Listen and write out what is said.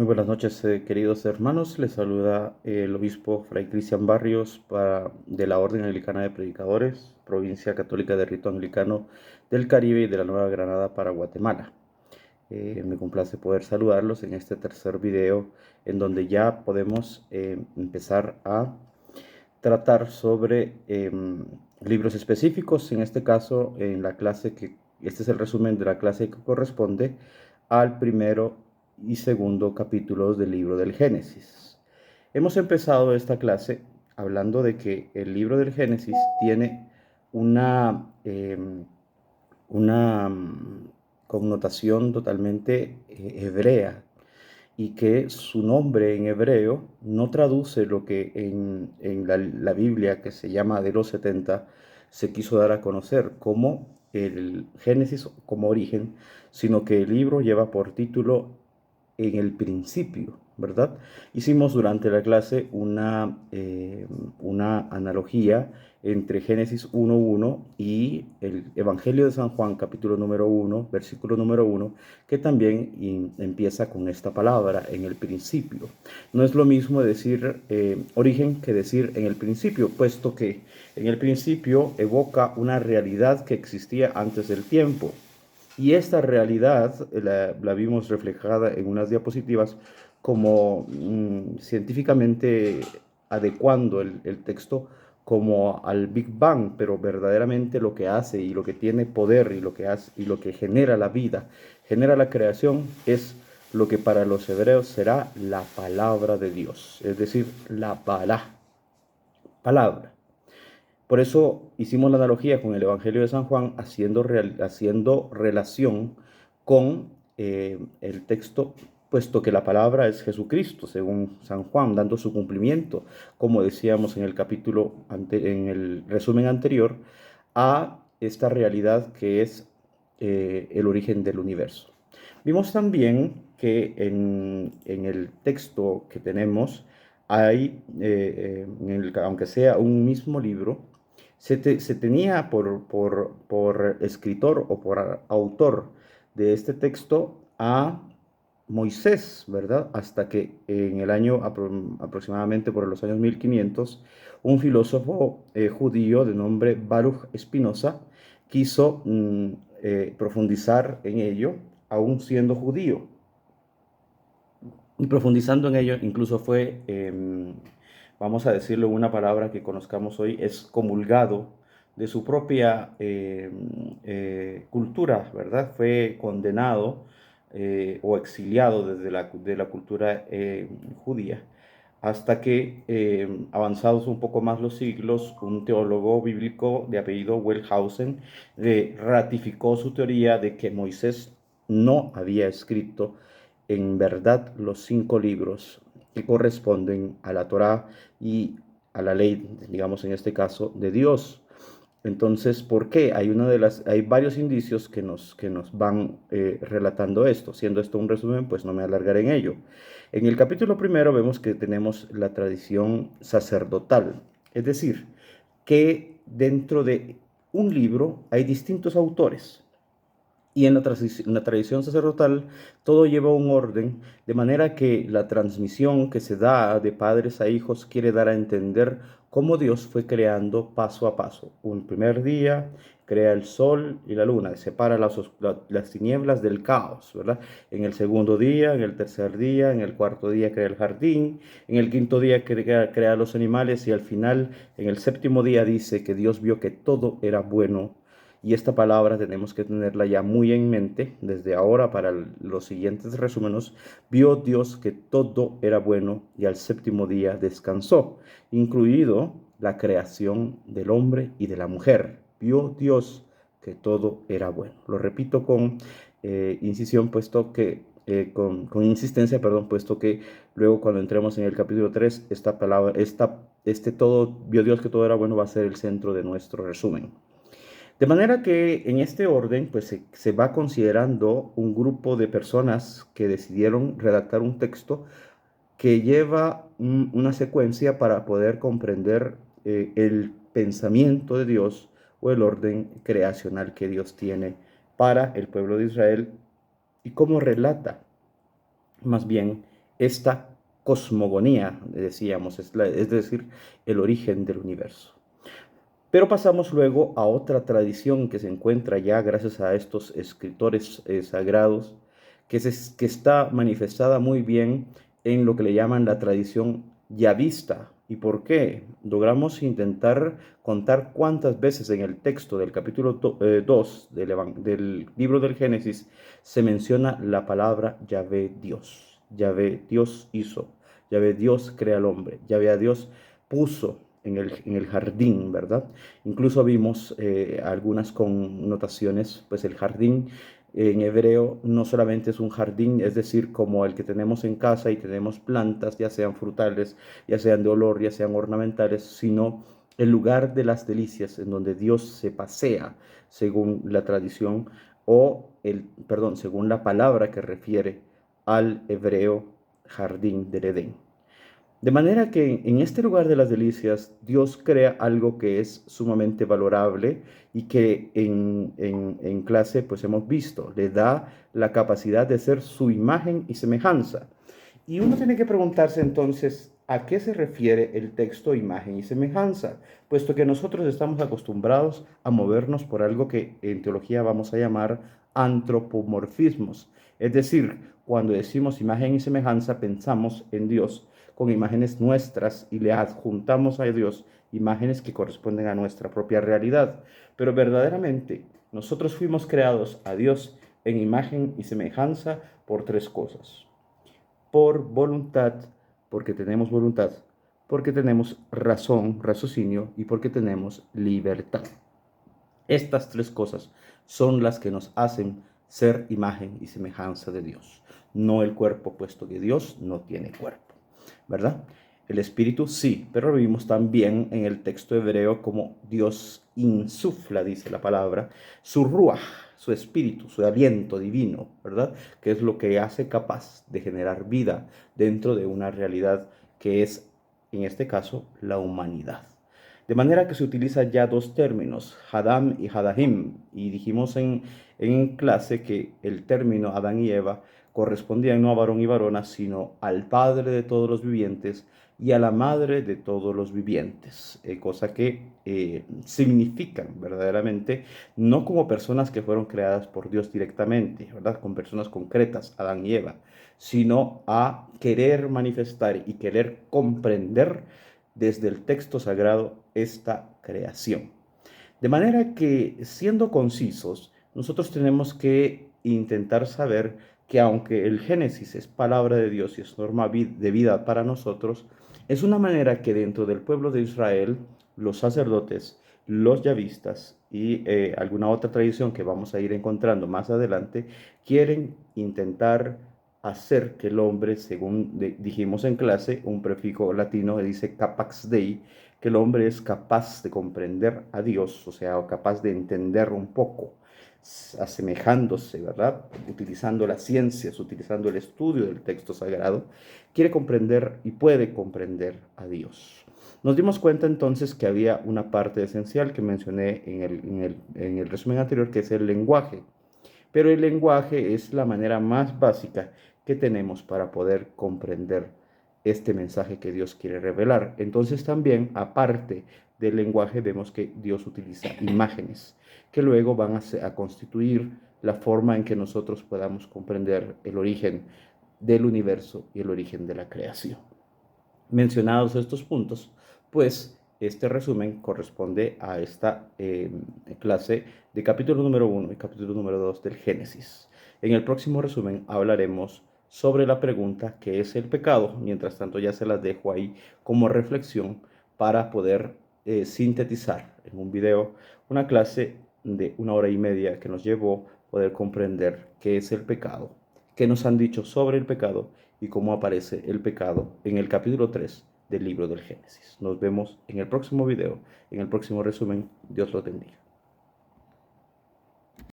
Muy buenas noches, queridos hermanos. Les saluda el obispo Fray Cristian Barrios de la Orden Anglicana de Predicadores, Provincia Católica de Rito Anglicano del Caribe y de la Nueva Granada para Guatemala. Me complace poder saludarlos en este tercer video en donde ya podemos empezar a tratar sobre libros específicos. En este caso, este es el resumen de la clase que corresponde al primero y segundo capítulos del libro del Génesis. Hemos empezado esta clase hablando de que el libro del Génesis tiene una connotación totalmente hebrea, y que su nombre en hebreo no traduce lo que en la Biblia, que se llama de los 70, se quiso dar a conocer como el Génesis como origen, sino que el libro lleva por título En el principio, ¿verdad? Hicimos durante la clase una analogía entre Génesis 1.1 y el Evangelio de San Juan, capítulo número 1, versículo número 1, que también empieza con esta palabra, en el principio. No es lo mismo decir origen que decir en el principio, puesto que en el principio evoca una realidad que existía antes del tiempo. Y esta realidad la vimos reflejada en unas diapositivas como científicamente adecuando el texto como al Big Bang, pero verdaderamente lo que hace y lo que tiene poder y lo que hace y lo que genera la vida, genera la creación, es lo que para los hebreos será la palabra de Dios, es decir, la palabra. Por eso hicimos la analogía con el Evangelio de San Juan, haciendo relación con el texto, puesto que la palabra es Jesucristo, según San Juan, dando su cumplimiento, como decíamos en en el resumen anterior, a esta realidad que es el origen del universo. Vimos también que en el texto que tenemos hay, aunque sea un mismo libro, se tenía por escritor o por autor de este texto a Moisés, ¿verdad? Hasta que en el año aproximadamente por los años 1500, un filósofo judío de nombre Baruch Spinoza quiso profundizar en ello, aún siendo judío. Y profundizando en ello, incluso fue, vamos a decirlo en una palabra que conozcamos hoy, es comulgado de su propia cultura, ¿verdad? Fue condenado o exiliado de la cultura judía, hasta que, avanzados un poco más los siglos, un teólogo bíblico de apellido Wellhausen ratificó su teoría de que Moisés no había escrito en verdad los 5 libros que corresponden a la Torá y a la ley, digamos en este caso, de Dios. Entonces, ¿por qué? Hay varios indicios que nos van relatando esto. Siendo esto un resumen, pues no me alargaré en ello. En el capítulo primero vemos que tenemos la tradición sacerdotal, es decir, que dentro de un libro hay distintos autores. Y en la tradición sacerdotal todo lleva un orden, de manera que la transmisión que se da de padres a hijos quiere dar a entender cómo Dios fue creando paso a paso. Un primer día crea el sol y la luna, separa las tinieblas del caos, ¿verdad? En el segundo día, en el tercer día, en el cuarto día crea el jardín, en el quinto día crea los animales y al final, en el séptimo día dice que Dios vio que todo era bueno. Y esta palabra tenemos que tenerla ya muy en mente desde ahora para los siguientes resúmenes. Vio Dios que todo era bueno y al séptimo día descansó, incluido la creación del hombre y de la mujer. Vio Dios que todo era bueno. Lo repito con incisión, puesto que con insistencia, perdón, puesto que luego cuando entremos en el capítulo 3, esta palabra, todo, vio Dios que todo era bueno, va a ser el centro de nuestro resumen. De manera que en este orden, pues se va considerando un grupo de personas que decidieron redactar un texto que lleva una secuencia para poder comprender el pensamiento de Dios o el orden creacional que Dios tiene para el pueblo de Israel y cómo relata más bien esta cosmogonía, decíamos, es decir, el origen del universo. Pero pasamos luego a otra tradición que se encuentra ya gracias a estos escritores sagrados, que está manifestada muy bien en lo que le llaman la tradición yavista. ¿Y por qué? Logramos intentar contar cuántas veces en el texto del capítulo 2 del libro del Génesis se menciona la palabra Yahvé Dios. Yahvé Dios hizo, Yahvé Dios crea al hombre, Yahvé Dios puso en el jardín, ¿verdad? Incluso vimos algunas connotaciones, pues el jardín en hebreo no solamente es un jardín, es decir, como el que tenemos en casa y tenemos plantas, ya sean frutales, ya sean de olor, ya sean ornamentales, sino el lugar de las delicias en donde Dios se pasea, según la tradición, según la palabra que refiere al hebreo jardín del Edén. De manera que en este lugar de las delicias, Dios crea algo que es sumamente valorable y que en clase pues hemos visto, le da la capacidad de ser su imagen y semejanza. Y uno tiene que preguntarse entonces, ¿a qué se refiere el texto imagen y semejanza? Puesto que nosotros estamos acostumbrados a movernos por algo que en teología vamos a llamar antropomorfismos. Es decir, cuando decimos imagen y semejanza, pensamos en Dios con imágenes nuestras y le adjuntamos a Dios imágenes que corresponden a nuestra propia realidad. Pero verdaderamente nosotros fuimos creados a Dios en imagen y semejanza por tres cosas. Por voluntad, porque tenemos razón, raciocinio y porque tenemos libertad. Estas tres cosas son las que nos hacen ser imagen y semejanza de Dios, no el cuerpo, puesto que Dios no tiene cuerpo, ¿verdad? El espíritu sí, pero lo vimos también en el texto hebreo como Dios insufla, dice la palabra, su ruaj, su espíritu, su aliento divino, ¿verdad? Que es lo que hace capaz de generar vida dentro de una realidad que es, en este caso, la humanidad. De manera que se utilizan ya dos términos, Hadam y Hadahim, y dijimos en clase que el término Adán y Eva correspondían no a varón y varona, sino al Padre de todos los vivientes y a la Madre de todos los vivientes, cosa que significan verdaderamente no como personas que fueron creadas por Dios directamente, ¿verdad? Con personas concretas, Adán y Eva, sino a querer manifestar y querer comprender desde el texto sagrado esta creación. De manera que, siendo concisos, nosotros tenemos que intentar saber que aunque el Génesis es palabra de Dios y es norma de vida para nosotros, es una manera que dentro del pueblo de Israel, los sacerdotes, los yavistas y alguna otra tradición que vamos a ir encontrando más adelante, quieren intentar hacer que el hombre, según dijimos en clase, un prefijo latino que dice capax dei, que el hombre es capaz de comprender a Dios, o sea, capaz de entender un poco, asemejándose, ¿verdad? Utilizando las ciencias, utilizando el estudio del texto sagrado, quiere comprender y puede comprender a Dios. Nos dimos cuenta entonces que había una parte esencial que mencioné en el resumen anterior, que es el lenguaje. Pero el lenguaje es la manera más básica que tenemos para poder comprender este mensaje que Dios quiere revelar. Entonces también, aparte del lenguaje, vemos que Dios utiliza imágenes que luego van a constituir la forma en que nosotros podamos comprender el origen del universo y el origen de la creación. Mencionados estos puntos, pues este resumen corresponde a esta clase de capítulo número 1 y capítulo número 2 del Génesis. En el próximo resumen hablaremos sobre la pregunta ¿qué es el pecado? Mientras tanto ya se las dejo ahí como reflexión para poder sintetizar en un video una clase de 1 hora y media que nos llevó a poder comprender qué es el pecado, qué nos han dicho sobre el pecado y cómo aparece el pecado en el capítulo 3 del libro del Génesis. Nos vemos en el próximo video, en el próximo resumen. Dios los bendiga.